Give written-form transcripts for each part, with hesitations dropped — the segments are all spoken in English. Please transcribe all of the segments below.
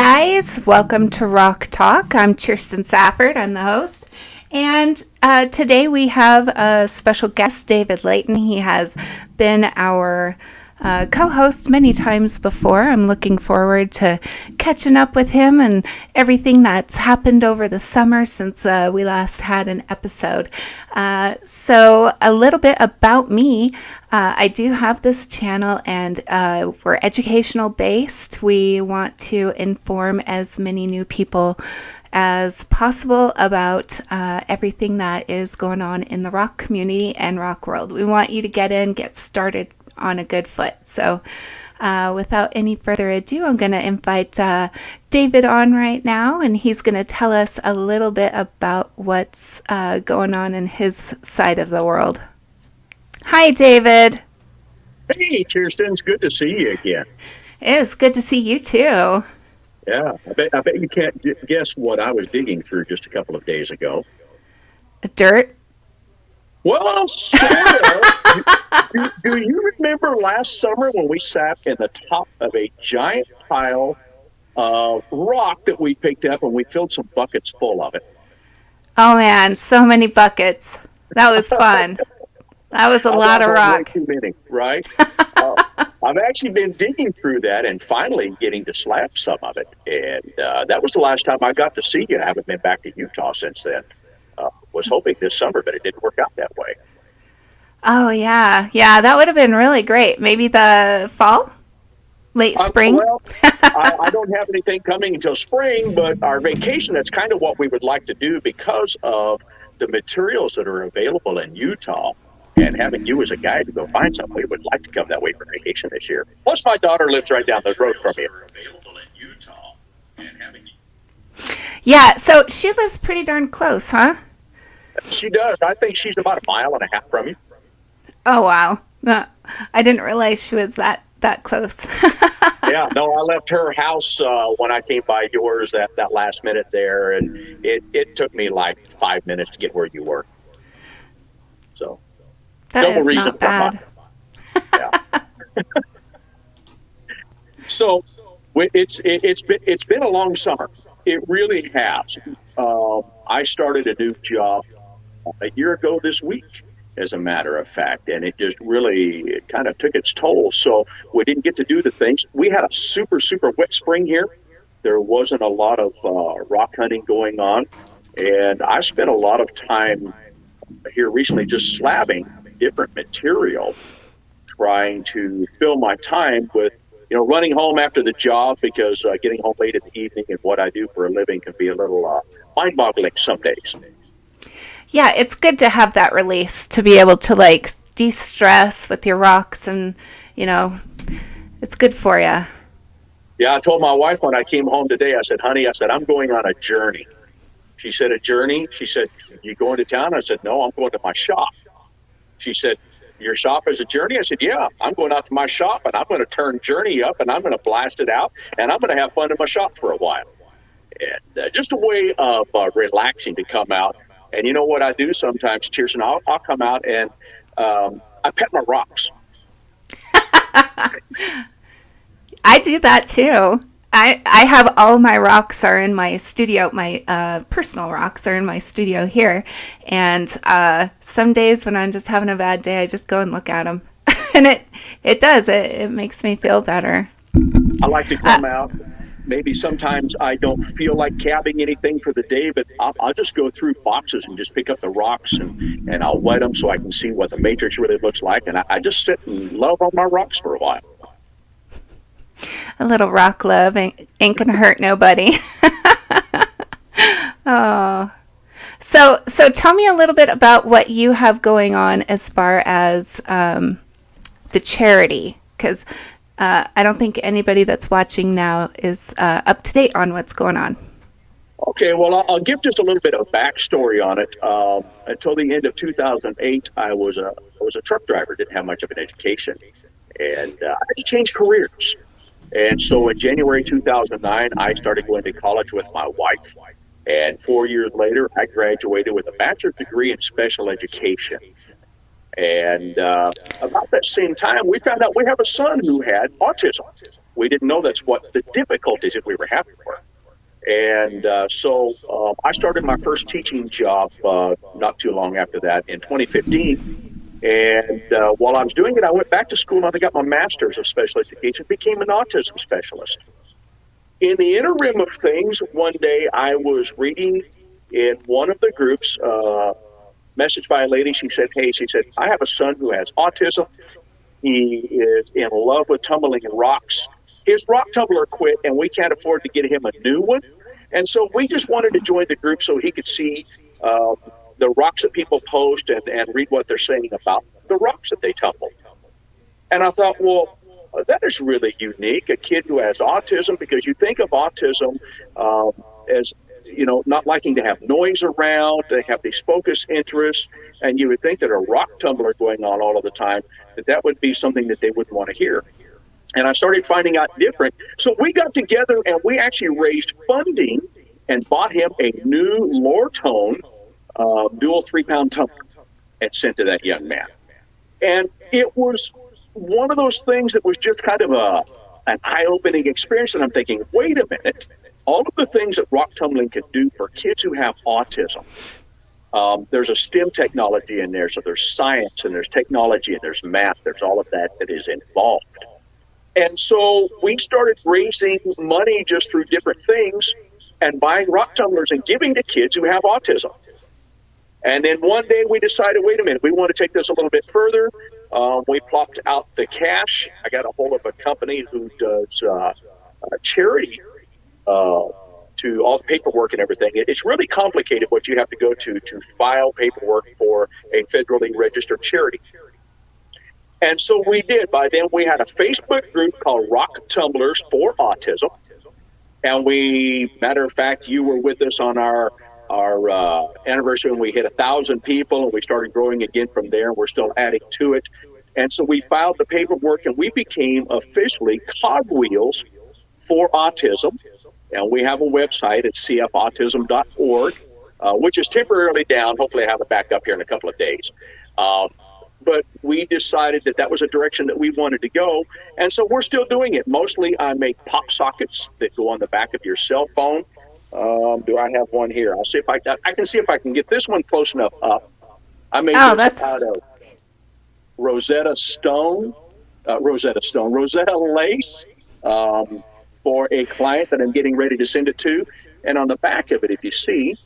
guys, welcome to Rock Talk. I'm Kirsten Safford, I'm the host. And today we have a special guest, David Leaton. He has been our co-host many times before. I'm looking forward to catching up with him and everything that's happened over the summer since we last had an episode. So a little bit about me. I do have this channel and we're educational based. We want to inform as many new people as possible about everything that is going on in the rock community and rock world. We want you to get started on a good foot. So without any further ado, I'm going to invite David on right now, and he's going to tell us a little bit about what's going on in his side of the world. Hi, David. Hey, Kirsten. It's good to see you again. It is good to see you too. Yeah, I bet you can't guess what I was digging through just a couple of days ago. Dirt? Well, sort of. do you remember last summer when we sat in the top of a giant pile of rock that we picked up and we filled some buckets full of it? Oh, man, so many buckets. That was fun. That was a lot of rock. Way too many, right? I've actually been digging through that and finally getting to slap some of it. And that was the last time I got to see you. I haven't been back to Utah since then. Was hoping this summer, but it didn't work out that way. Oh, yeah. Yeah, that would have been really great. Maybe the fall? Late spring? Well, I don't have anything coming until spring, but our vacation, that's kind of what we would like to do because of the materials that are available in Utah. And having you as a guide to go find something, we would like to come that way for vacation this year. Plus, my daughter lives right down the road from you. Yeah, so she lives pretty darn close, huh? She does. I think she's about 1.5 miles from you. Oh, wow. No, I didn't realize she was that close. Yeah, no, I left her house when I came by yours that last minute there, and it took me like 5 minutes to get where you were. So, that is not bad. Yeah. So, it's been a long summer. It really has. I started a new job a year ago this week, as a matter of fact, and it kind of took its toll. So we didn't get to do the things. We had a super, super wet spring here. There wasn't a lot of rock hunting going on, and I spent a lot of time here recently just slabbing different material, trying to fill my time with running home after the job, because getting home late in the evening and what I do for a living can be a little mind-boggling some days. Yeah, it's good to have that release, to be able to like de-stress with your rocks, and it's good for you. Yeah, I told my wife when I came home today, I said, honey, I'm going on a journey. She said, a journey? She said, you going to town? I said, no, I'm going to my shop. She said, your shop is a journey? I said, yeah, I'm going out to my shop and I'm going to turn Journey up and I'm going to blast it out and I'm going to have fun in my shop for a while. And just a way of relaxing to come out. And you know what I do sometimes, Kirsten? I'll come out and I pet my rocks. I do that too. I have all my rocks are in my studio. My personal rocks are in my studio here. And some days when I'm just having a bad day, I just go and look at them. And it makes me feel better. I like to come out. Maybe sometimes I don't feel like cabbing anything for the day, but I'll just go through boxes and just pick up the rocks and I'll wet them so I can see what the matrix really looks like. And I just sit and love on my rocks for a while. A little rock love ain't gonna hurt nobody. Oh, so tell me a little bit about what you have going on as far as the charity, because I don't think anybody that's watching now is up to date on what's going on. Okay, well, I'll give just a little bit of backstory on it. Until the end of 2008, I was a truck driver, didn't have much of an education, and I had to change careers. And so in January 2009, I started going to college with my wife. And 4 years later, I graduated with a bachelor's degree in special education. And about that same time, we found out we have a son who had autism. We didn't know that's what the difficulties that we were having were. And so I started my first teaching job not too long after that in 2015. And while I was doing it, I went back to school and I got my master's of special education, became an autism specialist. In the interim of things, one day I was reading in one of the groups, message by a lady. She said, I have a son who has autism. He is in love with tumbling in rocks. His rock tumbler quit, and we can't afford to get him a new one. And so we just wanted to join the group so he could see the rocks that people post and read what they're saying about the rocks that they tumble. And I thought, well, that is really unique, a kid who has autism, because you think of autism as, not liking to have noise around. They have these focus interests, and you would think that a rock tumbler going on all of the time, that would be something that they wouldn't want to hear. And I started finding out different. So we got together and we actually raised funding and bought him a new Lortone dual 3-pound tumbler and sent to that young man. And it was one of those things that was just kind of an eye-opening experience. And I'm thinking, wait a minute, all of the things that rock tumbling can do for kids who have autism, there's a STEM technology in there. So there's science and there's technology and there's math. There's all of that is involved. And so we started raising money just through different things and buying rock tumblers and giving to kids who have autism. And then one day we decided, wait a minute, we want to take this a little bit further. We plopped out the cash. I got a hold of a company who does charity to all the paperwork and everything. It's really complicated what you have to go to file paperwork for a federally registered charity. And so we did. By then, we had a Facebook group called Rock Tumblers for Autism. And matter of fact, you were with us on our anniversary when we hit 1,000 people, and we started growing again from there. And we're still adding to it. And so we filed the paperwork, and we became officially Cogwheels for Autism. And we have a website at cfautism.org, which is temporarily down. Hopefully I have it back up here in a couple of days. But we decided that was a direction that we wanted to go. And so we're still doing it. Mostly I make pop sockets that go on the back of your cell phone. Do I have one here? I'll see if I can see if I can get this one close enough up. I made this out of Rosetta lace for a client that I'm getting ready to send it to. And on the back of it, if you see,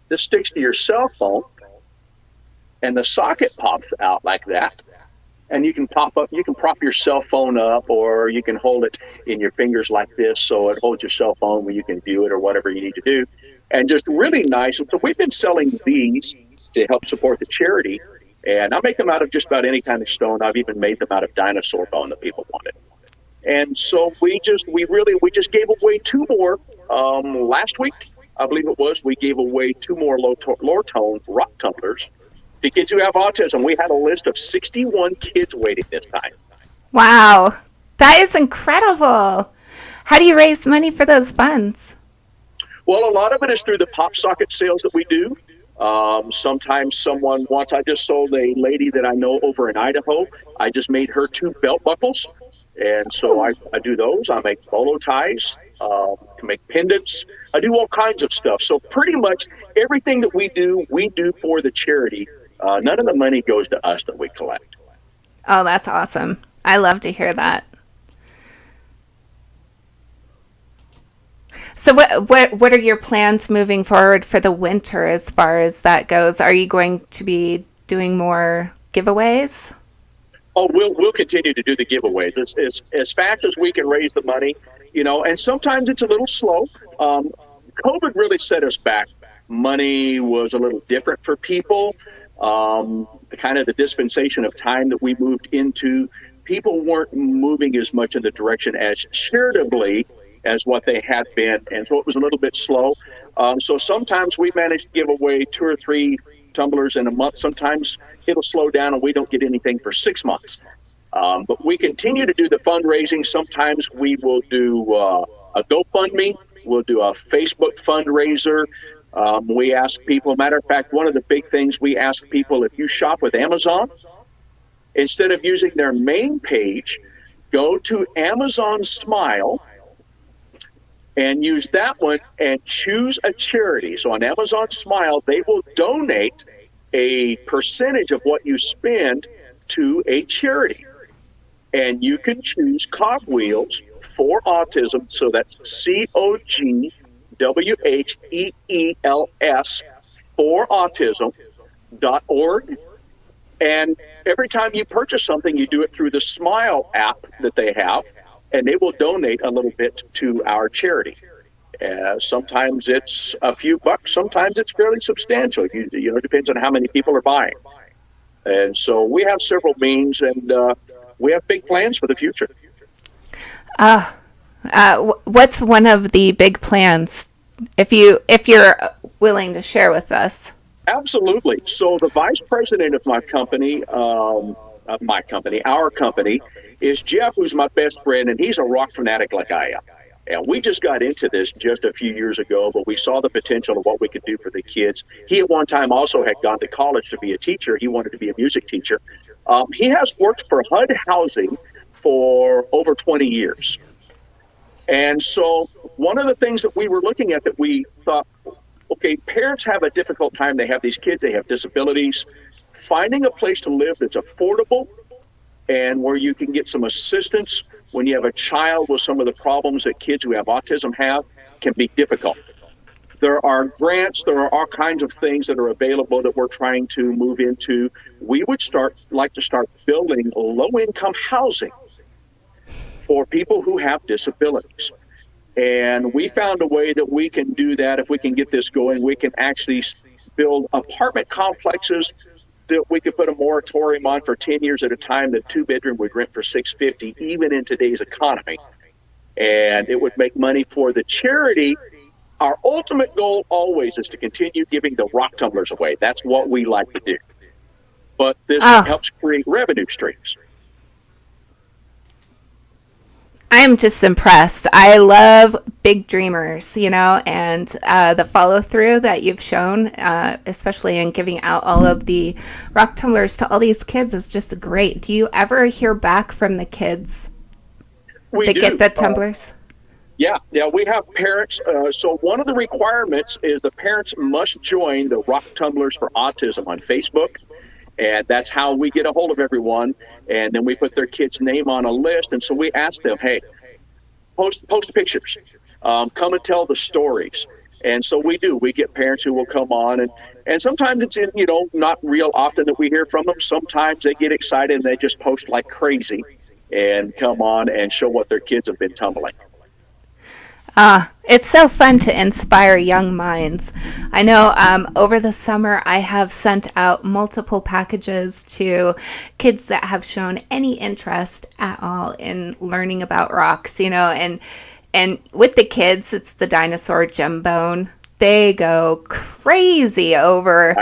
this sticks to your cell phone. And the socket pops out like that. And you can prop your cell phone up, or you can hold it in your fingers like this so it holds your cell phone where you can view it or whatever you need to do. And just really nice. And so we've been selling these to help support the charity. And I make them out of just about any kind of stone. I've even made them out of dinosaur bone that people wanted. And so we just gave away 2 more last week. I believe it was. We gave away 2 more Lortone rock tumblers to kids who have autism. We had a list of 61 kids waiting this time. Wow. That is incredible. How do you raise money for those funds? Well, a lot of it is through the pop socket sales that we do. Sometimes someone wants, I just sold a lady that I know over in Idaho. I just made her 2 belt buckles. And so I do those. I make bolo ties, make pendants. I do all kinds of stuff. So pretty much everything that we do for the charity. None of the money goes to us that we collect. Oh, that's awesome. I love to hear that. So what are your plans moving forward for the winter as far as that goes? Are you going to be doing more giveaways? Oh, we'll continue to do the giveaways as fast as we can raise the money, and sometimes it's a little slow. COVID really set us back. Money was a little different for people. The dispensation of time that we moved into, people weren't moving as much in the direction as charitably as what they had been. And so it was a little bit slow. So sometimes we managed to give away 2 or 3 tumblers in a month. Sometimes it'll slow down and we don't get anything for 6 months. But we continue to do the fundraising. Sometimes we will do a GoFundMe. We'll do a Facebook fundraiser. We ask people, matter of fact, one of the big things we ask people, if you shop with Amazon, instead of using their main page, go to Amazon Smile and use that one and choose a charity. So on Amazon Smile, they will donate a percentage of what you spend to a charity. And you can choose Cogwheels for Autism. So that's COGWHEELS for Autism.org. And every time you purchase something, you do it through the Smile app that they have, and they will donate a little bit to our charity. Sometimes it's a few bucks, sometimes it's fairly substantial. It depends on how many people are buying. And so we have several means, and we have big plans for the future. What's one of the big plans, if you're willing to share with us? Absolutely. So the vice president of our company, is Jeff, who's my best friend, and he's a rock fanatic like I am. And we just got into this just a few years ago, but we saw the potential of what we could do for the kids. He at one time also had gone to college to be a teacher. He wanted to be a music teacher. He has worked for HUD Housing for over 20 years. And so one of the things that we were looking at that we thought, okay, parents have a difficult time. They have these kids, they have disabilities. Finding a place to live that's affordable and where you can get some assistance when you have a child with some of the problems that kids who have autism have can be difficult. There are grants, there are all kinds of things that are available that we're trying to move into. We would like to start building low-income housing for people who have disabilities. And we found a way that we can do that. If we can get this going, we can actually build apartment complexes that we could put a moratorium on for 10 years at a time. The 2-bedroom would rent for $650, even in today's economy. And it would make money for the charity. Our ultimate goal always is to continue giving the Rock Tumblers away. That's what we like to do. But this helps create revenue streams. I'm just impressed. I love big dreamers, and the follow through that you've shown, especially in giving out all of the Rock Tumblers to all these kids, is just great. Do you ever hear back from the kids that get the tumblers? Yeah, we have parents. So one of the requirements is the parents must join the Rock Tumblers for Autism on Facebook. And that's how we get a hold of everyone. And then we put their kid's name on a list. And so we ask them, hey, post pictures, come and tell the stories. And so we do. We get parents who will come on. And sometimes it's not real often that we hear from them. Sometimes they get excited and they just post like crazy and come on and show what their kids have been tumbling. It's so fun to inspire young minds. I know over the summer I have sent out multiple packages to kids that have shown any interest at all in learning about rocks, and with the kids, it's the dinosaur gem bone. They go crazy over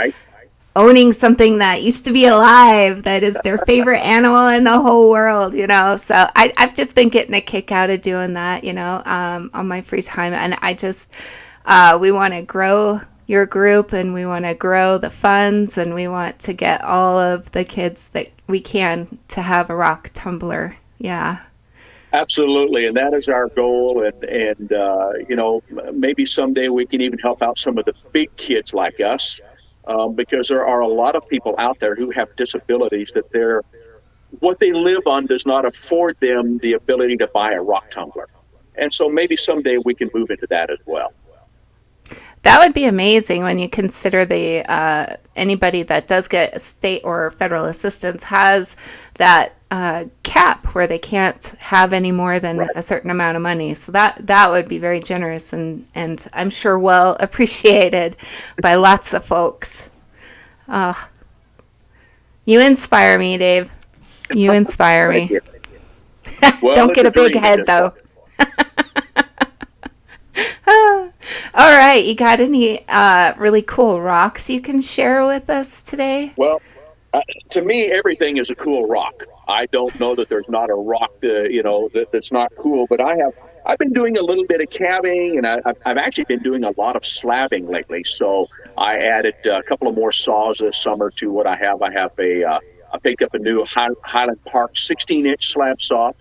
owning something that used to be alive, that is their favorite animal in the whole world, So I've just been getting a kick out of doing that, on my free time. And I just, we want to grow your group, and we want to grow the funds, and we want to get all of the kids that we can to have a rock tumbler. Yeah. Absolutely. And that is our goal. And maybe someday we can even help out some of the big kids like us. Because there are a lot of people out there who have disabilities that what they live on does not afford them the ability to buy a rock tumbler. And so maybe someday we can move into that as well. That would be amazing when you consider the anybody that does get state or federal assistance has that cap where they can't have any more than a certain amount of money. So that would be very generous and I'm sure well appreciated by lots of folks. You inspire me, Dave. You inspire me. Well, don't get a big head though. All right, you got any really cool rocks you can share with us today? Well, to me, everything is a cool rock. I don't know that there's not a rock, that's not cool. But I've been doing a little bit of cabbing, and I've actually been doing a lot of slabbing lately. So I added a couple of more saws this summer to what I have. I picked up a new Highland Park 16-inch slab saw,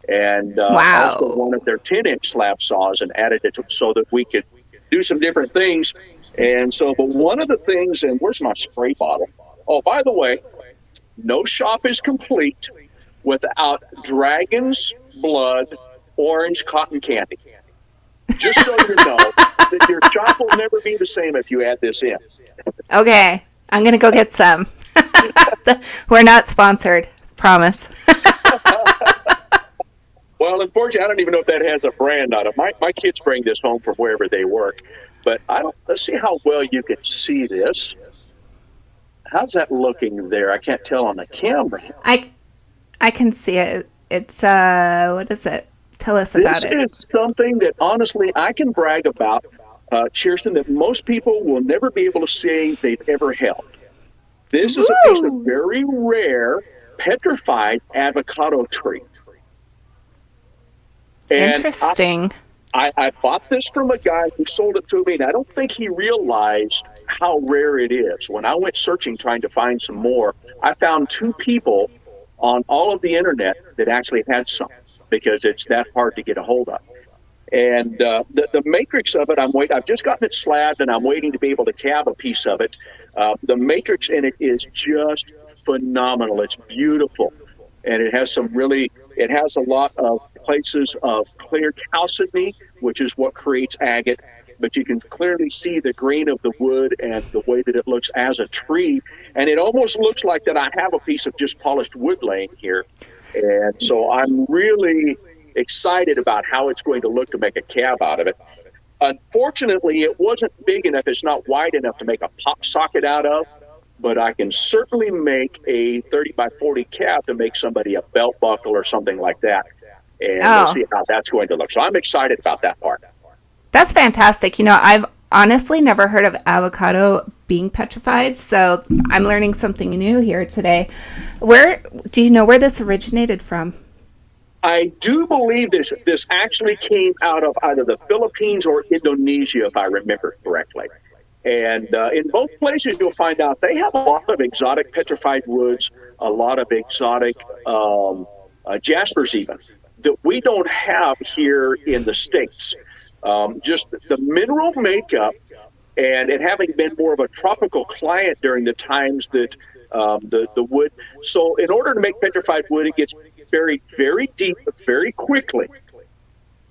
and also Wow. one of their 10-inch slab saws and added it so that we could do some different things. And so, but one of the things, and where's my spray bottle? Oh, by the way, no shop is complete without Dragon's Blood orange cotton candy. Just so you know, that your shop will never be the same if you add this in. Okay, I'm going to go get some. We're not sponsored, promise. Well, unfortunately, I don't even know if that has a brand on it. My kids bring this home from wherever they work. But let's see how well you can see this. How's that looking there? I can't tell on the camera. I can see it. It's, what is it? Tell us about it. This is something that, honestly, I can brag about, Kirsten, that most people will never be able to say they've ever held. This is a piece of very rare petrified avocado tree. And interesting. I bought this from a guy who sold it to me, and I don't think he realized how rare it is. When I went searching trying to find some more, I found 2 people on all of the internet that actually had some, because it's that hard to get a hold of. And the matrix of it, I've just gotten it slabbed, and I'm waiting to be able to cab a piece of it. The matrix in it is just phenomenal. It's beautiful. And it has it has a lot of places of clear chalcedony, which is what creates agate. But you can clearly see the grain of the wood and the way that it looks as a tree. And it almost looks like that I have a piece of just polished wood laying here. And so I'm really excited about how it's going to look to make a cab out of it. Unfortunately, it wasn't big enough. It's not wide enough to make a pop socket out of. But I can certainly make a 30 by 40 cab to make somebody a belt buckle or something like that. And we'll see how that's going to look. So I'm excited about that part. That's fantastic. I've honestly never heard of avocado being petrified, so I'm learning something new here today. Do you know where this originated from? I do believe this actually came out of either the Philippines or Indonesia, if I remember correctly. And in both places, you'll find out they have a lot of exotic petrified woods, a lot of exotic jaspers even, that we don't have here in the States. Just the mineral makeup, and it having been more of a tropical climate during the times that the wood. So in order to make petrified wood, it gets buried very deep, very quickly.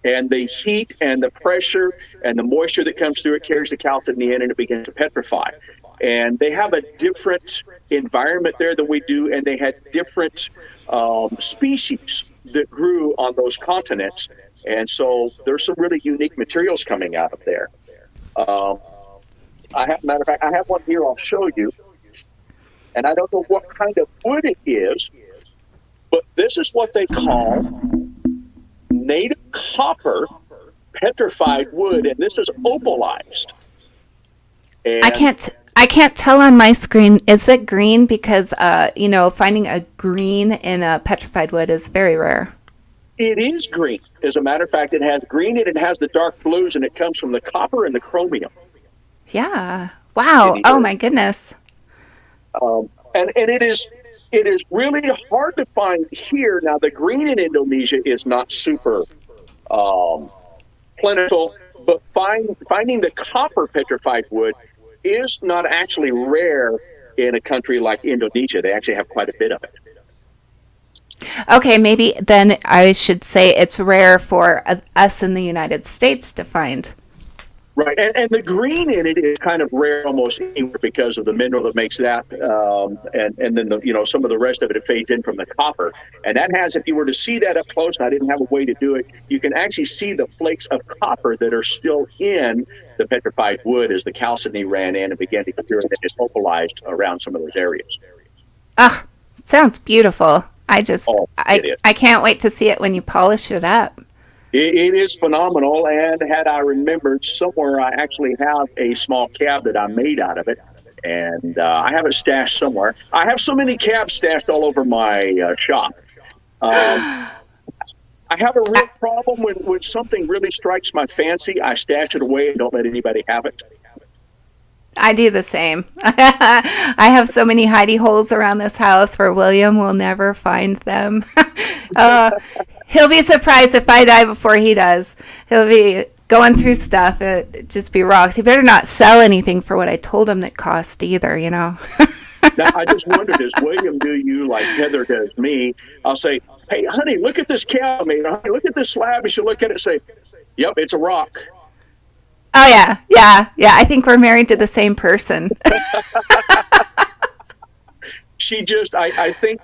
And the heat and the pressure and the moisture that comes through it carries the chalcedony in, and it begins to petrify. And they have a different environment there than we do, and they had different species that grew on those continents. And so there's some really unique materials coming out of there. Matter of fact, I have one here I'll show you. And I don't know what kind of wood it is, but this is what they call native copper petrified wood, and this is opalized. And I can't tell on my screen. Is it green? Because finding a green in a petrified wood is very rare. It is green. As a matter of fact, it has green and it has the dark blues, and it comes from the copper and the chromium. Yeah. Wow. Oh my goodness. And it is really hard to find here. Now, the green in Indonesia is not super plentiful, but finding the copper petrified wood is not actually rare in a country like Indonesia. They actually have quite a bit of it. Okay, maybe then I should say it's rare for us in the United States to find. Right, and the green in it is kind of rare almost anywhere because of the mineral that makes that, and then some of the rest of it fades in from the copper, and that has, if you were to see that up close, and I didn't have a way to do it, you can actually see the flakes of copper that are still in the petrified wood as the chalcedony ran in and began to cure and it's opalized around some of those areas. Sounds beautiful. I can't wait to see it when you polish it up. It is phenomenal, and had I remembered, somewhere I actually have a small cab that I made out of it, and I have it stashed somewhere. I have so many cabs stashed all over my shop. I have a real problem when something really strikes my fancy. I stash it away and don't let anybody have it. I do the same. I have so many hidey holes around this house where William will never find them. He'll be surprised if I die before he does. He'll be going through stuff. It just be rocks. He better not sell anything for what I told him that cost either, you know. Now, I just wondered, does William do you like Heather does me? I'll say, hey, honey, look at this cow I made. Honey, look at this slab. And she'll look at it and say, yep, it's a rock. Oh, yeah. I think we're married to the same person. She just, I think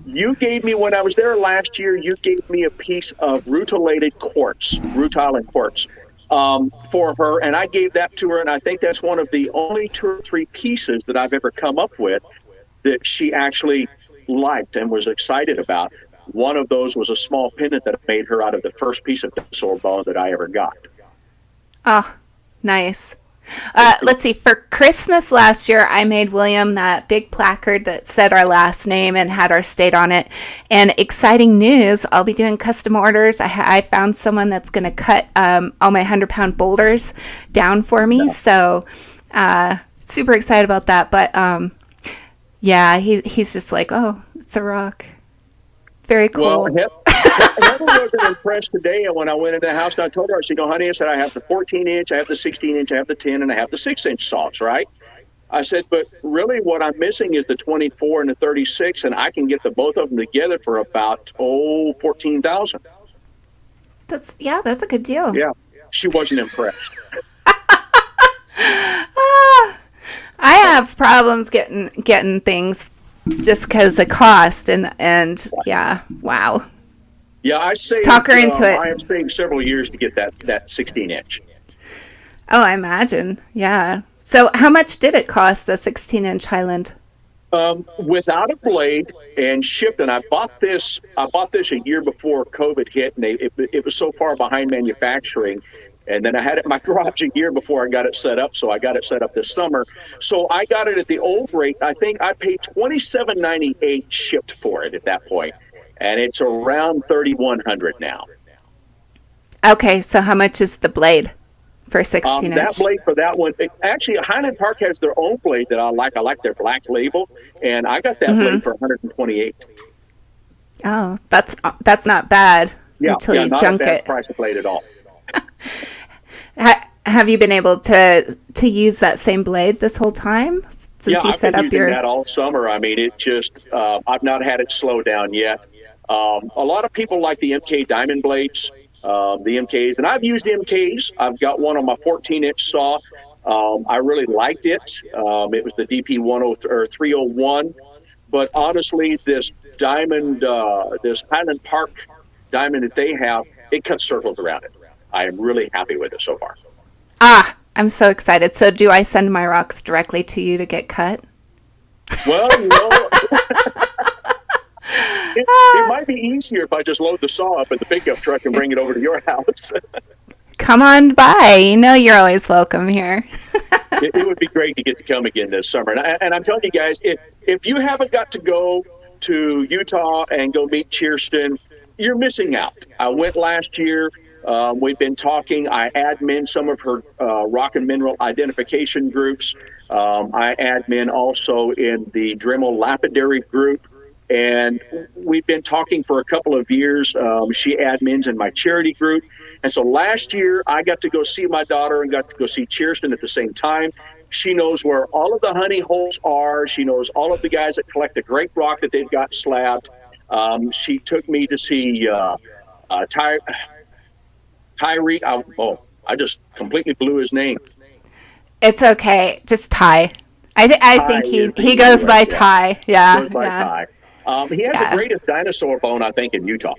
you gave me, when I was there last year, you gave me a piece of rutilated quartz, rutile and quartz for her, and I gave that to her, and I think that's one of the only 2 or 3 pieces that I've ever come up with that she actually liked and was excited about. One of those was a small pendant that I made her out of the first piece of dinosaur bone that I ever got. Oh, nice. Let's see. For Christmas last year, I made William that big placard that said our last name and had our state on it. And exciting news, I'll be doing custom orders. I found someone that's going to cut all my 100-pound boulders down for me. So super excited about that. But yeah, he's just like, oh, it's a rock. Very cool. Well, Heather wasn't impressed today when I went into the house and I told her, I said, honey, I said, I have the 14-inch, I have the 16-inch, I have the 10, and I have the 6-inch saws, right? I said, but really what I'm missing is the 24 and the 36, and I can get both of them together for about, $14,000. That's a good deal. Yeah, she wasn't impressed. I have problems getting things just because of cost and yeah, wow. Yeah, I saved, talk her into it. I have saved several years to get that 16-inch. Oh, I imagine. Yeah. So how much did it cost, the 16-inch Highland? Without a blade and shipped, and I bought this a year before COVID hit, and it was so far behind manufacturing. And then I had it in my garage a year before I got it set up, so I got it set up this summer. So I got it at the old rate. I think I paid $27.98 shipped for it at that point, and it's around $3,100 now. Okay, so how much is the blade for 16-inch? That blade for that one, actually, Highland Park has their own blade that I like. I like their black label, and I got that blade for $128. Oh, that's not bad until you not junk a bad it. Price of blade at all. Have you been able to use that same blade this whole time since you set up I've been using that all summer. I mean, it just I've not had it slow down yet. A lot of people like the MK diamond blades, the MKs, and I've used MKs. I've got one on my 14-inch saw. I really liked it. It was the DP 301, but honestly, this diamond, this Highland Park diamond that they have, it cuts circles around it. I am really happy with it so far. I'm so excited. So do I send my rocks directly to you to get cut? Well, it might be easier if I just load the saw up in the pickup truck and bring it over to your house. Come on by. You know you're always welcome here. It would be great to get to come again this summer. And I'm telling you guys, if you haven't got to go to Utah and go meet Kirsten, you're missing out. I went last year. We've been talking. I admin some of her rock and mineral identification groups. I admin also in the Dremel Lapidary group. And we've been talking for a couple of years. She admins in my charity group. And so last year, I got to go see my daughter and got to go see Kirsten at the same time. She knows where all of the honey holes are. She knows all of the guys that collect the great rock that they've got slabbed. She took me to see Tyree. I just completely blew his name. It's okay. Just Ty. I think he goes by Ty. Yeah. Goes by Ty. He has the greatest dinosaur bone, I think, in Utah.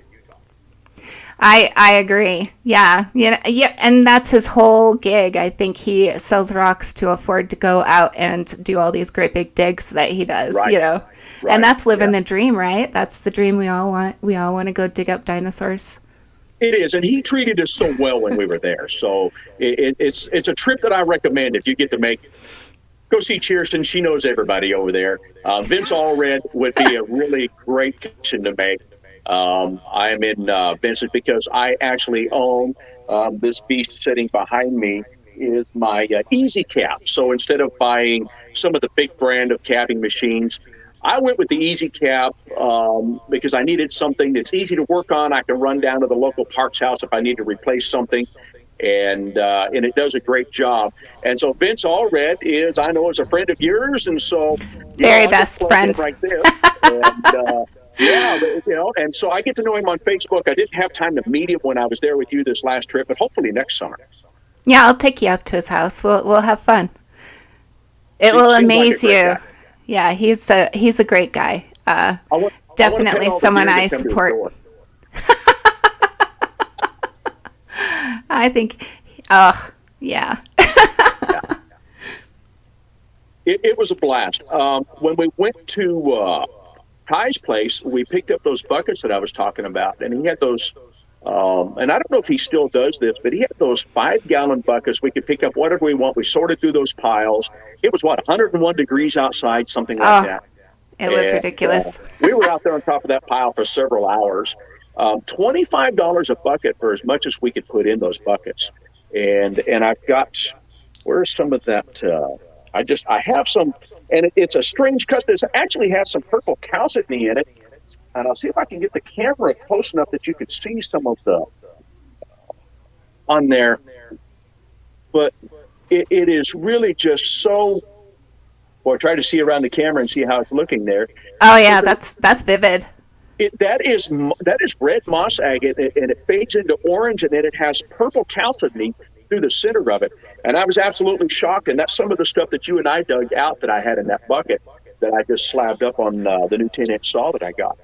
I agree. Yeah. And that's his whole gig. I think he sells rocks to afford to go out and do all these great big digs that he does, Right. Right. And that's living the dream, right? That's the dream we all want. We all want to go dig up dinosaurs. It is, and he treated us so well when we were there. So it's a trip that I recommend if you get to make. Go see Kirsten. She knows everybody over there. Vince Allred would be a really great connection to make. I am in Vincent because I actually own this beast sitting behind me is my Easy Cap. So instead of buying some of the big brand of capping machines, I went with the Easy Cab because I needed something that's easy to work on. I can run down to the local parts house if I need to replace something, and it does a great job. And so Vince Allred I know, is a friend of yours, and so Very I'll just best plug friend. in right there. And yeah, and so I get to know him on Facebook. I didn't have time to meet him when I was there with you this last trip, but hopefully next summer. Yeah, I'll take you up to his house. We'll have fun. It will Seems like a amaze great you. guy. Yeah, he's a great guy. I want to Definitely pet all the someone deer that I come to his support. door. I think. Oh, yeah. It was a blast. When we went to Ty's place, we picked up those buckets that I was talking about, and he had those. And I don't know if he still does this, but he had those 5-gallon buckets. We could pick up whatever we want. We sorted through those piles. It was 101 degrees outside, something like that. It was ridiculous. We were out there on top of that pile for several hours. $25 a bucket for as much as we could put in those buckets. And I've got, where's some of that? I have some, and it's a strange cut. This actually has some purple calcitony in it. And I'll see if I can get the camera close enough that you can see some of the on there. But it is really just so. Well, try to see around the camera and see how it's looking there. Oh yeah, that's vivid. That is red moss agate, and it fades into orange, and then it has purple calcitony through the center of it. And I was absolutely shocked. And that's some of the stuff that you and I dug out that I had in that bucket that I just slabbed up on the new 10-inch saw that I got.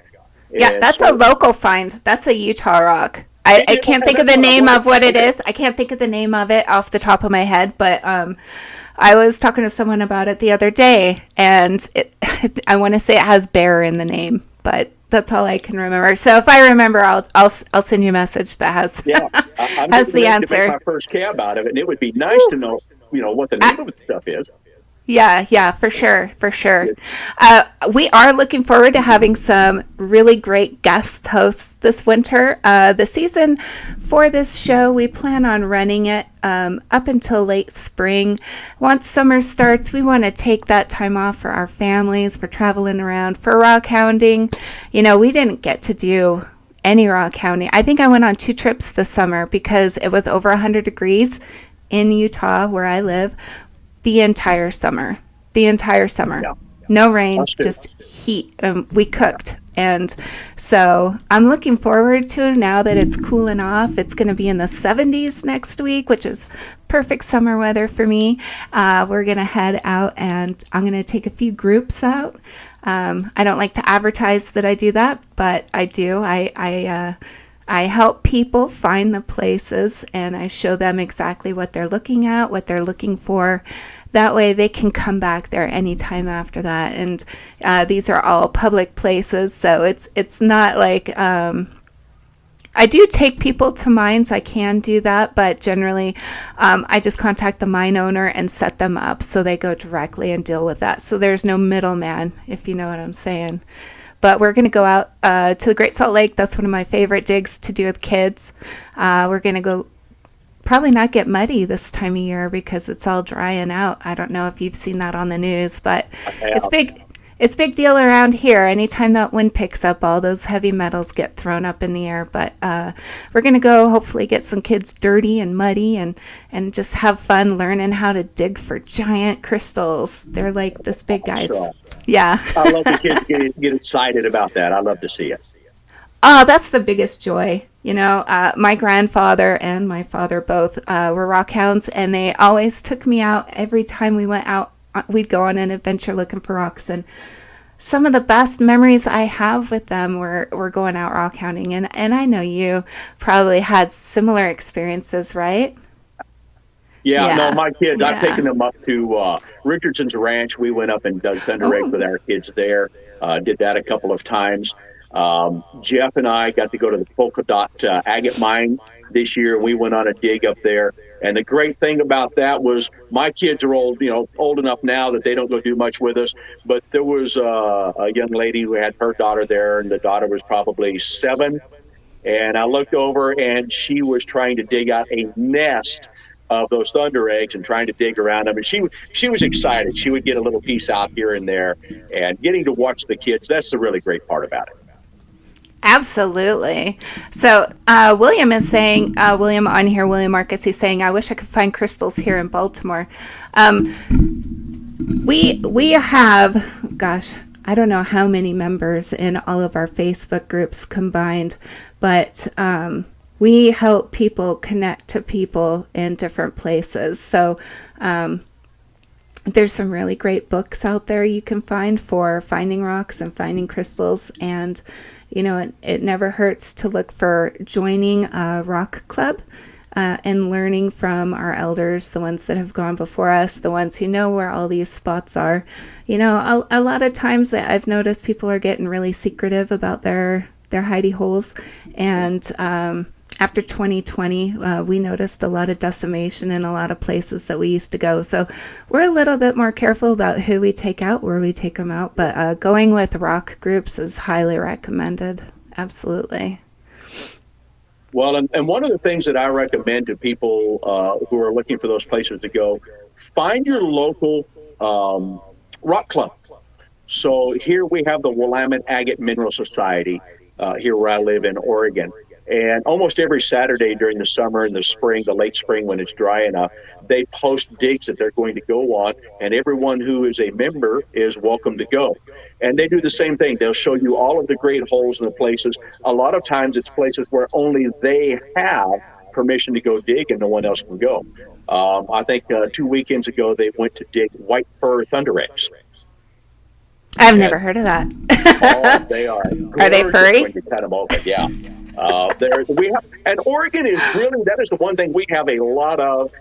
Yeah, And that's so, a local find. That's a Utah rock. I can't think of the name of what it is. I can't think of the name of it off the top of my head, but I was talking to someone about it the other day, and I want to say it has bear in the name, but that's all I can remember. So if I remember, I'll send you a message that has has the answer. To make my first cab out of it, and it would be nice to know, what the name of the stuff is. Yeah, for sure. We are looking forward to having some really great guest hosts this winter. The season for this show, we plan on running it up until late spring. Once summer starts, we want to take that time off for our families, for traveling around, for rock hounding. We didn't get to do any rock hounding. I think I went on 2 trips this summer because it was over 100 degrees in Utah where I live. The entire summer. Yeah. No rain, just heat. We cooked. And so I'm looking forward to it now that it's cooling off. It's going to be in the 70s next week, which is perfect summer weather for me. We're going to head out, and I'm going to take a few groups out. I don't like to advertise that I do that, but I do. I help people find the places, and I show them exactly what they're looking at, what they're looking for. That way they can come back there anytime after that. And these are all public places, so it's not like I do take people to mines. I can do that, but generally I just contact the mine owner and set them up so they go directly and deal with that. So there's no middleman, if you know what I'm saying. But we're going to go out to the Great Salt Lake. That's one of my favorite digs to do with kids. We're going to go probably not get muddy this time of year because it's all drying out. I don't know if you've seen that on the news, but it's big. It's big deal around here. Anytime that wind picks up, all those heavy metals get thrown up in the air. But we're going to go hopefully get some kids dirty and muddy and just have fun learning how to dig for giant crystals. They're like this big guys. Yeah. I love the kids get excited about that. I love to see it. Oh, that's the biggest joy. My grandfather and my father both were rock hounds, and they always took me out every time we went out. We'd go on an adventure looking for rocks, and some of the best memories I have with them were going out rock hounding. And I know you probably had similar experiences, right? Yeah, no, my kids, I've taken them up to Richardson's Ranch. We went up and dug thunder eggs with our kids there. Did that a couple of times. Jeff and I got to go to the Polka Dot agate mine this year. We went on a dig up there. And the great thing about that was my kids are old enough now that they don't go do much with us. But there was a young lady who had her daughter there, and the daughter was probably 7. And I looked over, and she was trying to dig out a nest of those thunder eggs and trying to dig around them. And she was excited. She would get a little piece out here and there, and getting to watch the kids. That's the really great part about it. Absolutely. So William is saying, William on here, William Marcus, he's saying, I wish I could find crystals here in Baltimore. We have, gosh, I don't know how many members in all of our Facebook groups combined, but we help people connect to people in different places. So there's some really great books out there you can find for finding rocks and finding crystals. And, you know, it never hurts to look for joining a rock club and learning from our elders, the ones that have gone before us, the ones who know where all these spots are. You know, a lot of times I've noticed people are getting really secretive about their hidey holes. And after 2020, we noticed a lot of decimation in a lot of places that we used to go. So we're a little bit more careful about who we take out, where we take them out. But going with rock groups is highly recommended. Absolutely. Well, and one of the things that I recommend to people who are looking for those places to go, find your local rock club. So here we have the Willamette Agate Mineral Society here where I live in Oregon. And almost every Saturday during the summer and the spring, the late spring when it's dry enough, they post digs that they're going to go on, and everyone who is a member is welcome to go. And they do the same thing. They'll show you all of the great holes in the places. A lot of times it's places where only they have permission to go dig and no one else can go. I think 2 weekends ago they went to dig white fur thunder eggs. I've never heard of that. Oh, they are. Are they furry? When you cut them open, yeah. We have, and Oregon is really, that is the one thing we have a lot of,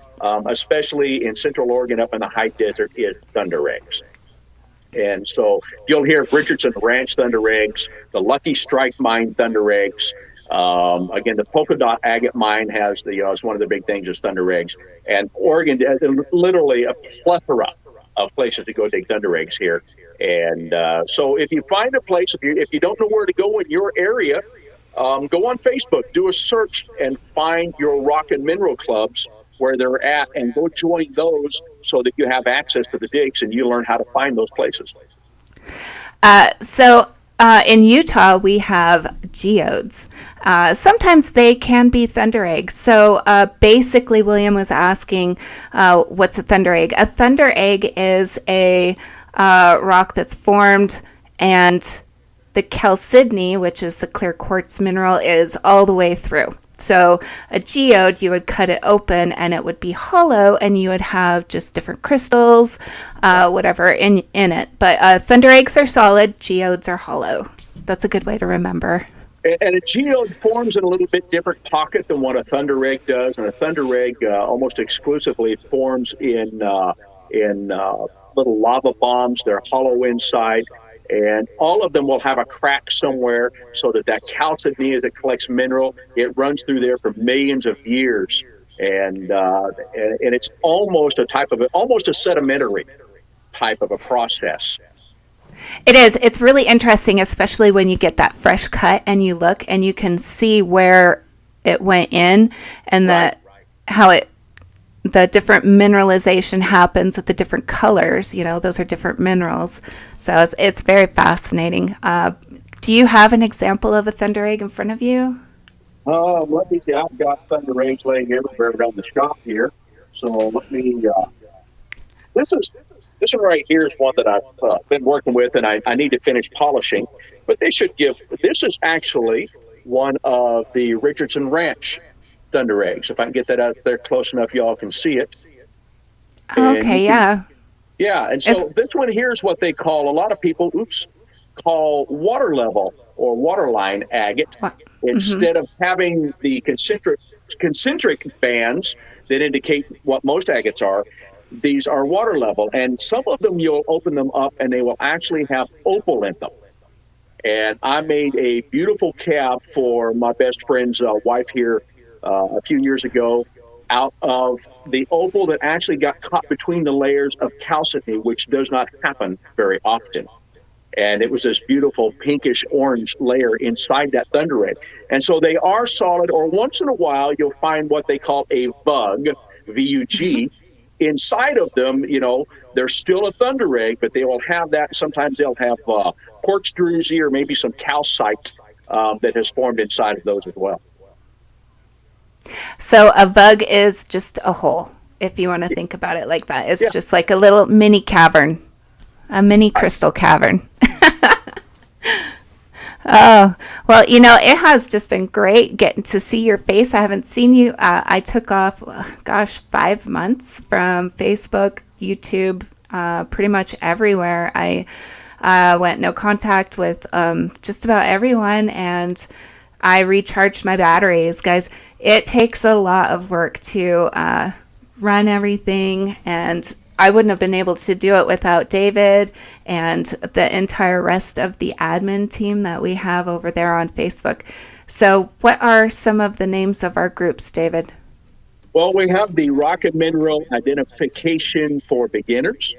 especially in Central Oregon up in the high desert, is thunder eggs. And so you'll hear Richardson Ranch thunder eggs, the Lucky Strike Mine thunder eggs. Again, the Polka Dot Agate Mine has it's one of the big things is thunder eggs. And Oregon has literally a plethora of places to go dig thunder eggs here. And so if you find a place, if you don't know where to go in your area, go on Facebook, do a search, and find your rock and mineral clubs where they're at, and go join those so that you have access to the digs and you learn how to find those places. So in Utah, we have geodes. Sometimes they can be thunder eggs. So basically, William was asking, what's a thunder egg? A thunder egg is a rock that's formed, and the chalcedony, which is the clear quartz mineral, is all the way through. So a geode, you would cut it open and it would be hollow, and you would have just different crystals, whatever in it. But thunder eggs are solid, geodes are hollow. That's a good way to remember. And a geode forms in a little bit different pocket than what a thunder egg does. And a thunder egg almost exclusively forms in little lava bombs. They're hollow inside. And all of them will have a crack somewhere so that chalcedony, as it collects mineral, it runs through there for millions of years. And it's almost almost a sedimentary type of a process. It is. It's really interesting, especially when you get that fresh cut and you look and you can see where it went in, and the different mineralization happens with the different colors. You know, those are different minerals. So it's very fascinating. Do you have an example of a thunder egg in front of you? Let me see. I've got thunder eggs laying everywhere around the shop here. So let me. This one right here is one that I've been working with, and I need to finish polishing. But this is actually one of the Richardson Ranch thunder eggs. If I can get that out there close enough, y'all can see it. Okay, yeah. Yeah, and so this one here is what they call, a lot of people, call water level or waterline agate. Instead of having the concentric bands that indicate what most agates are, these are water level. And some of them, you'll open them up and they will actually have opal in them. And I made a beautiful cap for my best friend's wife here a few years ago, out of the opal that actually got caught between the layers of chalcedony, which does not happen very often. And it was this beautiful pinkish orange layer inside that thunder egg. And so they are solid, or once in a while you'll find what they call a bug, VUG. Inside of them, there's still a thunder egg, but they will have that. Sometimes they'll have quartz druzy or maybe some calcite that has formed inside of those as well. So a vug is just a hole, if you want to think about it like that. It's just like a little mini cavern, a mini crystal cavern. Oh, well, it has just been great getting to see your face. I haven't seen you. I took off, 5 months from Facebook, YouTube, pretty much everywhere. I went no contact with just about everyone, and I recharged my batteries. Guys, it takes a lot of work to run everything, and I wouldn't have been able to do it without David and the entire rest of the admin team that we have over there on Facebook. So what are some of the names of our groups, David? Well, we have the Rock and Mineral Identification for Beginners,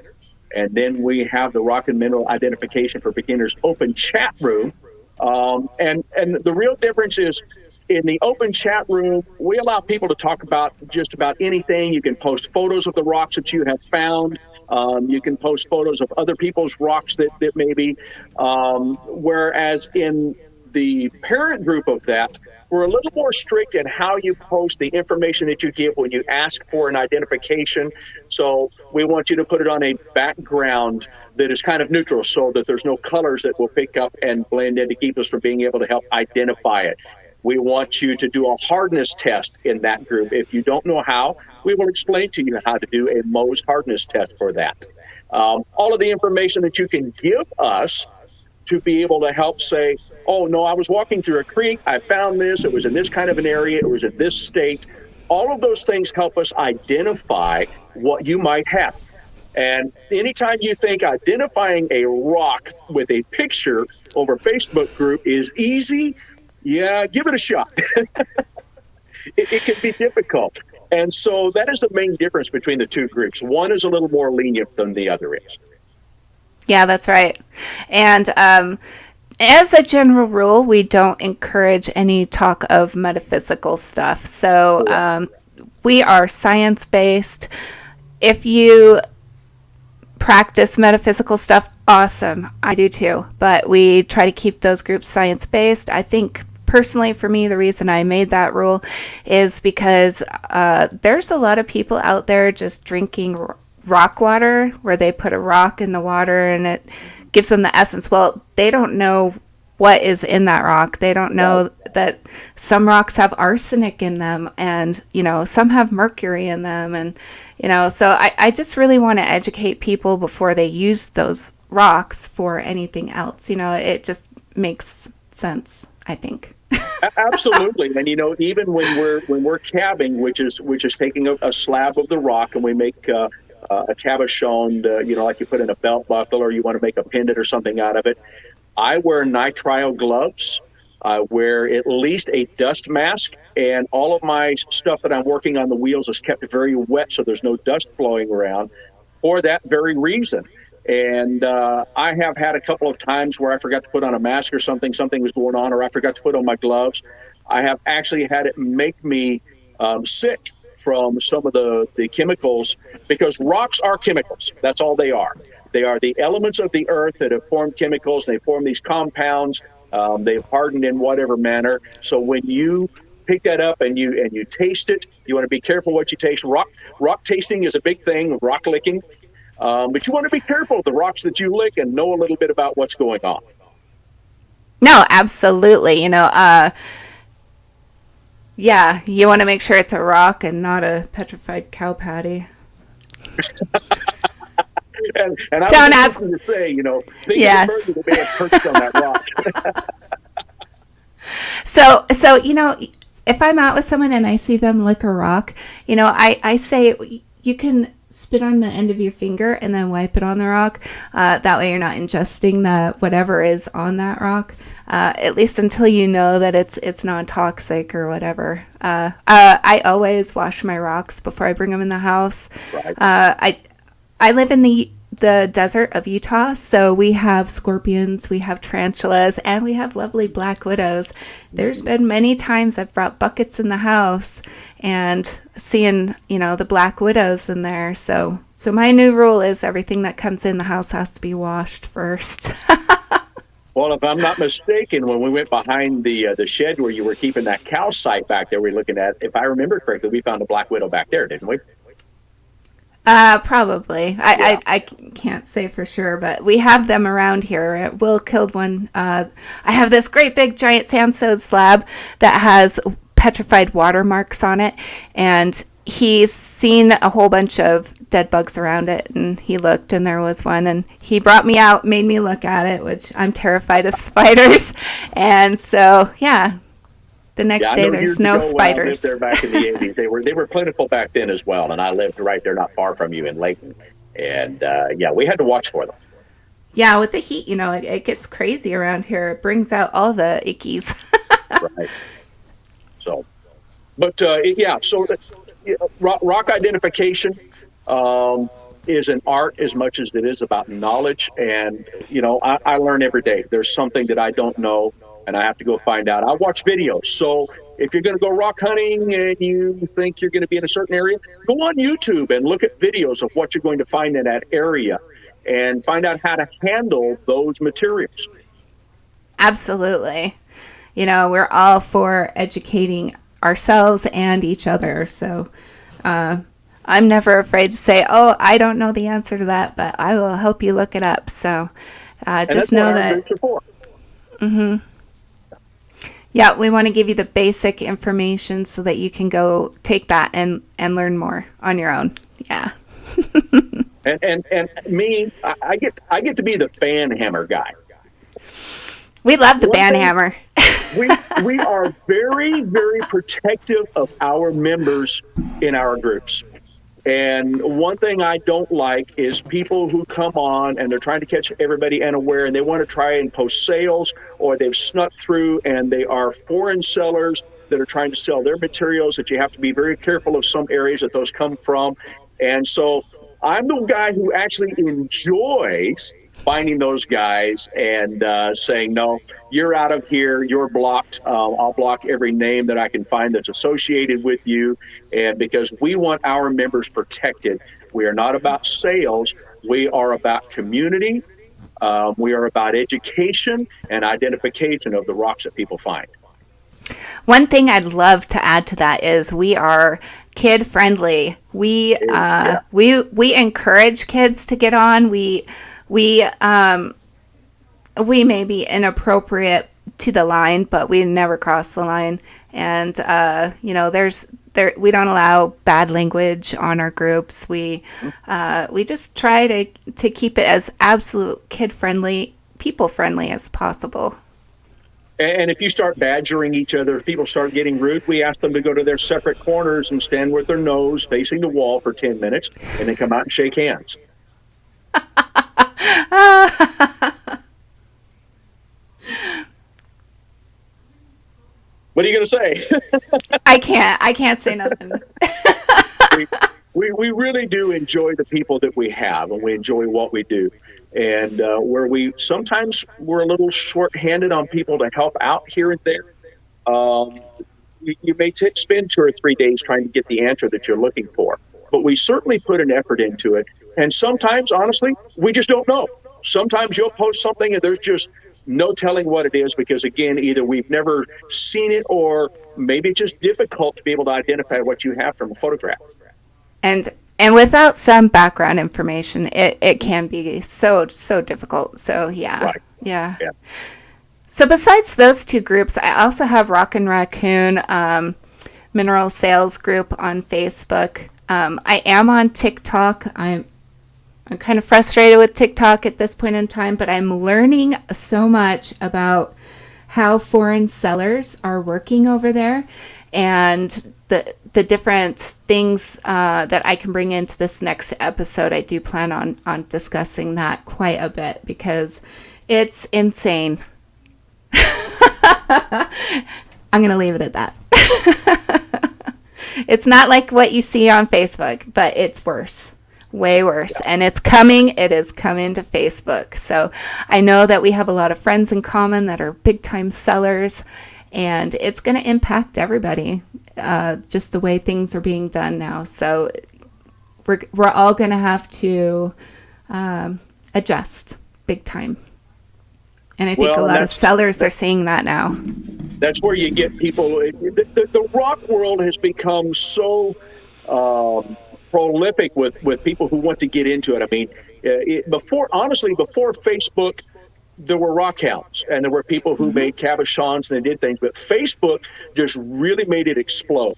and then we have the Rock and Mineral Identification for Beginners open chat room. And the real difference is, in the open chat room, we allow people to talk about just about anything. You can post photos of the rocks that you have found. You can post photos of other people's rocks that maybe, whereas in the parent group of that, we're a little more strict in how you post the information that you give when you ask for an identification. So we want you to put it on a background that is kind of neutral, so that there's no colors that will pick up and blend in to keep us from being able to help identify it. We want you to do a hardness test in that group. If you don't know how, we will explain to you how to do a Mohs hardness test for that. All of the information that you can give us to be able to help say, oh, no, I was walking through a creek, I found this, it was in this kind of an area, it was in this state. All of those things help us identify what you might have. And anytime you think identifying a rock with a picture over Facebook group is easy, yeah, give it a shot. It can be difficult. And so that is the main difference between the two groups. One is a little more lenient than the other is. Yeah, that's right. And as a general rule, we don't encourage any talk of metaphysical stuff. So we are science-based. If you practice metaphysical stuff, awesome. I do too. But we try to keep those groups science-based. I think personally, for me, the reason I made that rule is because there's a lot of people out there just drinking rock water, where they put a rock in the water and it gives them the essence. Well, they don't know what is in that rock. They don't know that some rocks have arsenic in them, and some have mercury in them, and so I just really want to educate people before they use those rocks for anything else. It just makes sense, I think. Absolutely. And even when we're cabbing, which is taking a slab of the rock, and we make a cabochon, like you put in a belt buckle, or you want to make a pendant or something out of it. I wear nitrile gloves. I wear at least a dust mask, and all of my stuff that I'm working on the wheels is kept very wet, so there's no dust flowing around for that very reason. And I have had a couple of times where I forgot to put on a mask or something was going on, or I forgot to put on my gloves. I have actually had it make me sick from some of the chemicals, because rocks are chemicals. That's all they are. They are the elements of the earth that have formed chemicals. They form these compounds. They've hardened in whatever manner. So when you pick that up and you taste it, you want to be careful what you taste. Rock tasting is a big thing, rock licking. But you want to be careful of the rocks that you lick and know a little bit about what's going on. No, absolutely. Yeah, you want to make sure it's a rock and not a petrified cow patty. and I don't ask to say, yes. Think of the bird that may have perched on that rock. So if I'm out with someone and I see them lick a rock, I say you can spit on the end of your finger and then wipe it on the rock. That way you're not ingesting the whatever is on that rock, at least until you know that it's non-toxic or whatever. I always wash my rocks before I bring them in the house. Right. I live in the the desert of Utah, so we have scorpions, we have tarantulas, and we have lovely black widows. There's been many times I've brought buckets in the house and seeing, the black widows in there. So my new rule is everything that comes in the house has to be washed first. Well, if I'm not mistaken, when we went behind the shed where you were keeping that cow site back there, we were looking at, if I remember correctly, we found a black widow back there, didn't we? Probably. I can't say for sure, but we have them around here. Will killed one. I have this great big giant sandstone slab that has petrified watermarks on it, and he's seen a whole bunch of dead bugs around it, and he looked, and there was one, and he brought me out, made me look at it, which I'm terrified of spiders. And so, the next day there's no spiders. I lived there back in the 80s. They were plentiful back then as well, and I lived right there not far from you in Layton. And we had to watch for them. Yeah, with the heat, it gets crazy around here. It brings out all the ickies. Right. So, but so rock identification is an art as much as it is about knowledge. And, I learn every day. There's something that I don't know, and I have to go find out. I watch videos. So if you're going to go rock hunting and you think you're going to be in a certain area, go on YouTube and look at videos of what you're going to find in that area and find out how to handle those materials. Absolutely. We're all for educating ourselves and each other. So I'm never afraid to say, oh, I don't know the answer to that, but I will help you look it up. So just know that. Mm-hmm. Yeah, we want to give you the basic information so that you can go take that and learn more on your own. Yeah. and me, I get to be the fan hammer guy. We love the band hammer. we are very, very protective of our members in our groups. And one thing I don't like is people who come on and they're trying to catch everybody unaware, and they want to try and post sales, or they've snuck through and they are foreign sellers that are trying to sell their materials that you have to be very careful of some areas that those come from. And so I'm the guy who actually enjoys finding those guys and saying, no, you're out of here, you're blocked. I'll block every name that I can find that's associated with you. And because we want our members protected, we are not about sales. We are about community. We are about education and identification of the rocks that people find. One thing I'd love to add to that is we are kid friendly. We encourage kids to get on. We may be inappropriate to the line, but we never cross the line. And we don't allow bad language on our groups. We just try to keep it as absolute kid friendly, people friendly as possible. And if you start badgering each other, if people start getting rude, we ask them to go to their separate corners and stand with their nose facing the wall for 10 minutes and then come out and shake hands. What are you going to say? I can't say nothing. We really do enjoy the people that we have, and we enjoy what we do. And where sometimes we're a little short-handed on people to help out here and there. You may spend 2 or 3 days trying to get the answer that you're looking for, but we certainly put an effort into it. And sometimes, honestly, we just don't know. Sometimes you'll post something and there's just no telling what it is because, again, either we've never seen it or maybe it's just difficult to be able to identify what you have from a photograph. And without some background information, it can be so difficult. So, yeah. Right. Yeah. So besides those two groups, I also have Rockin' Raccoon Mineral Sales Group on Facebook. I am on TikTok. I'm kind of frustrated with TikTok at this point in time, but I'm learning so much about how foreign sellers are working over there and the different things that I can bring into this next episode. I do plan on discussing that quite a bit because it's insane. I'm going to leave it at that. It's not like what you see on Facebook, but it's worse. Way worse. And it's coming. It is coming to Facebook. So I know that we have a lot of friends in common that are big time sellers, and it's going to impact everybody, just the way things are being done now. So we're all going to have to adjust big time. And I think a lot of sellers are seeing that now. That's where you get people. The rock world has become so prolific with people who want to get into it. I mean, before Facebook, there were rock hounds and there were people who made cabochons and they did things, but Facebook just really made it explode.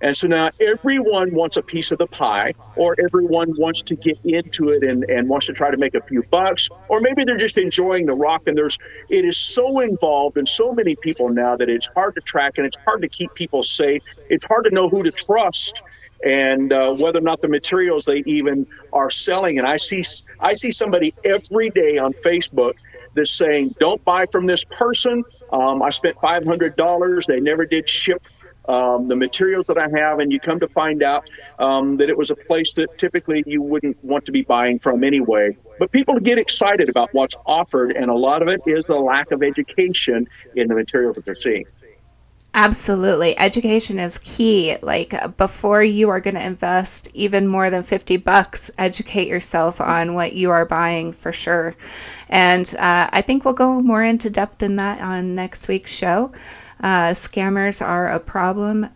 And so now everyone wants a piece of the pie, or everyone wants to get into it and wants to try to make a few bucks, or maybe they're just enjoying the rock. And it is so involved in so many people now that it's hard to track and it's hard to keep people safe. It's hard to know who to trust and whether or not the materials they even are selling. And I see somebody every day on Facebook that's saying, don't buy from this person. I spent $500. They never did ship the materials that I have, and you come to find out that it was a place that typically you wouldn't want to be buying from anyway. But people get excited about what's offered, and a lot of it is the lack of education in the materials that they're seeing. Absolutely. Education is key. Like, before you are going to invest even more than $50, educate yourself on what you are buying for sure. And I think we'll go more into depth in that on next week's show. Scammers are a problem,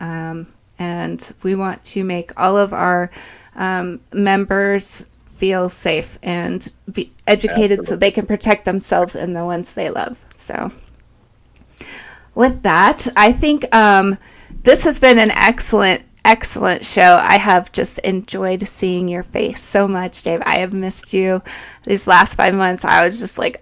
and we want to make all of our members feel safe and be educated. Absolutely. So they can protect themselves and the ones they love. So with that, I think this has been an excellent show. I have just enjoyed seeing your face so much, Dave. I have missed you these last 5 months. I was just like,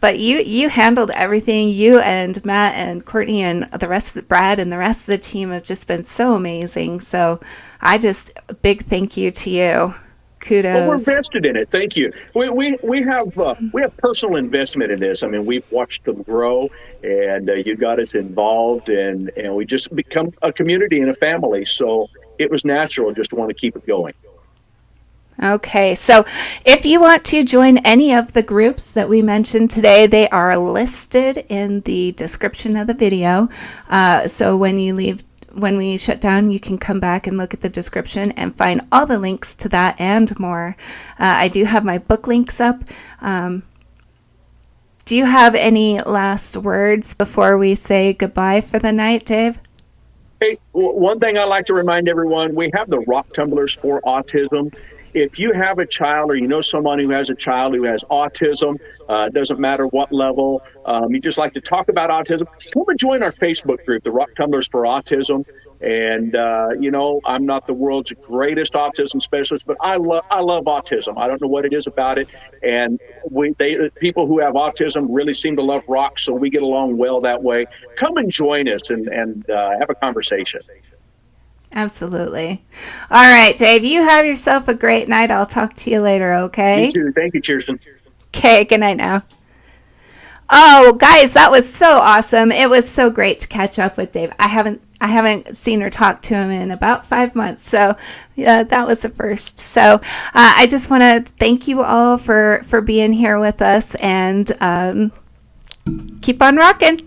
but you handled everything. You and Matt and Courtney and the rest of Brad and the rest of the team have just been so amazing. So a big thank you to you. Kudos. Well, we're vested in it. Thank you. We have personal investment in this. I mean, we've watched them grow, and you got us involved, and we just become a community and a family. So it was natural just to want to keep it going. Okay, so if you want to join any of the groups that we mentioned today, they are listed in the description of the video. So when we shut down, you can come back and look at the description and find all the links to that and more. I do have my book links up. Do you have any last words before we say goodbye for the night, Dave? Hey, one thing I like to remind everyone, we have the Rock Tumblers for Autism. If you have a child or you know someone who has a child who has autism, it doesn't matter what level, you just like to talk about autism, come and join our Facebook group, the Rock Tumblers for Autism. And, I'm not the world's greatest autism specialist, but I love autism. I don't know what it is about it. And people who have autism really seem to love rock, so we get along well that way. Come and join us and have a conversation. Absolutely. All right, Dave, you have yourself a great night. I'll talk to you later, okay? You too. Thank you, Kirsten. Okay, good night now. Oh, guys, that was so awesome. It was so great to catch up with Dave. I haven't seen or talked to him in about 5 months, so yeah, that was the first. So I just want to thank you all for being here with us, and keep on rocking.